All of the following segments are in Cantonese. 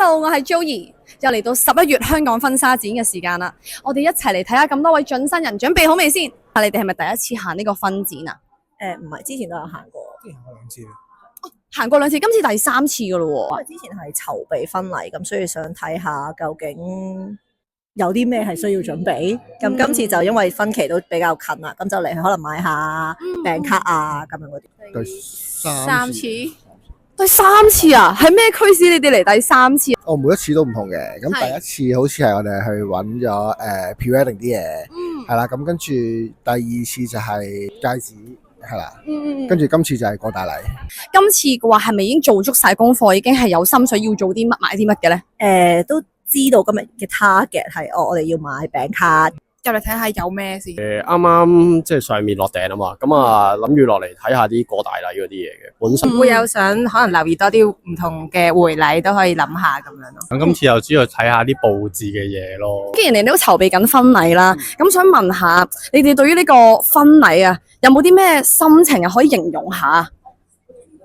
Hello，我係 Joey，又嚟到11月香港婚紗展嘅時間啦。我哋一齊嚟睇下咁多位準新人準備好未先？你哋係咪第一次行呢個婚展啊？唔係，之前都有行過，之前行過2次。行過2次，今次第3次噶咯喎。因為之前係籌備婚禮，咁所以想睇下究竟有啲咩係需要準備。咁今次就因為婚期都比較近啦，咁就嚟可能買下餅卡啊咁樣嗰啲。第三次。第3次啊？係咩驅使你哋嚟第3次？我每一次都唔同嘅，咁第一次好似係我哋去揾咗pre-wedding 啲嘢，係啦，咁跟住第2次就係戒指，係啦，跟住今次就係過大禮。今次嘅話係咪已經做足晒功課，已經係有心水要做啲乜買啲乜嘅咧？都知道今日嘅 target 係我哋要買餅卡。入嚟睇下有咩先。啱啱即係上面落訂啊嘛，咁啊諗住落嚟睇下啲過大禮嗰啲嘢嘅，本身會有想可能留意多啲唔同嘅回禮都可以諗下咁樣咯。咁今次又主要睇下啲佈置嘅嘢咯。既然你哋都籌備緊婚禮啦，咁想問下你哋對於呢個婚禮啊，有冇啲咩心情啊可以形容下？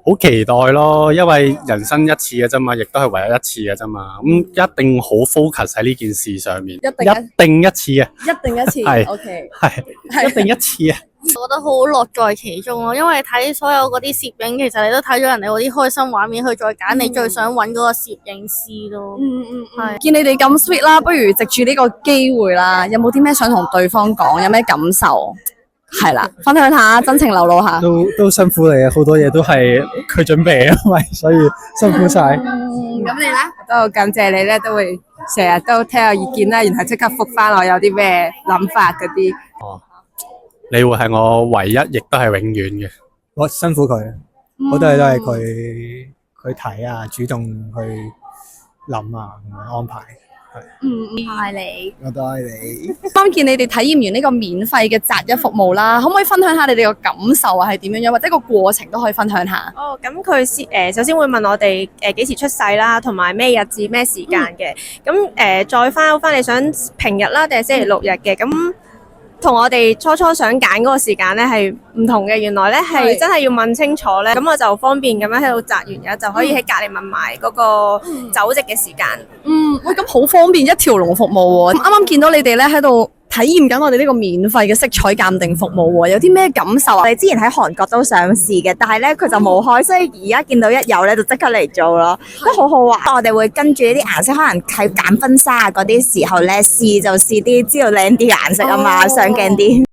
好期待咯，因為人生一次嘅啫嘛，亦都係唯一一次嘅啫嘛，咁一定好 focus 喺呢件事上面，一定一次啊，一定一次係，OK，係一定一次啊。我覺得好樂在其中咯，因為睇所有嗰啲攝影，其實你都睇咗人哋嗰啲開心畫面，去再揀你最想揾嗰個攝影師咯。係。見你哋咁 sweet 啦，不如藉住呢個機會啦，有冇啲咩想同對方講？有咩感受？係啦，分享下，真情流露下。都辛苦你啊，好多嘢都係佢準備啊，所以辛苦晒。咁你咧都感謝你咧，都會成日都聽我意見啦，然後即刻覆返我有啲咩諗法嗰啲。哦，你會係我唯一，亦都係永遠嘅。我辛苦佢，好多嘢都係佢睇啊，主動去諗啊，咁樣安排。愛你。我都愛你。啱見你哋體驗完呢個免費嘅擇日服務啦，可唔可以分享下你哋個感受啊？係點樣樣，或者個過程都可以分享下。哦，咁佢先首先會問我哋幾時出世啦，同埋咩日子咩時間嘅。咁再翻你想平日啦定係星期六日嘅，咁同我哋初想揀嗰個時間咧係唔同嘅。原來咧係真係要問清楚咧，咁我就方便咁樣喺度擇完日就可以喺隔離問埋嗰個酒席嘅時間。喂，咁好方便，一條龍服務喎。啱啱見到你哋咧喺度體驗緊我哋呢個免費嘅色彩鑑定服務喎，有啲咩感受啊？我哋之前喺韓國都上市嘅，但係咧佢就冇開，所以而家見到一有咧就即刻嚟做咯，都好好玩。我哋會跟住呢啲顏色，可能喺揀婚紗嗰啲時候咧試就試啲知道靚啲顏色啊嘛，上鏡啲。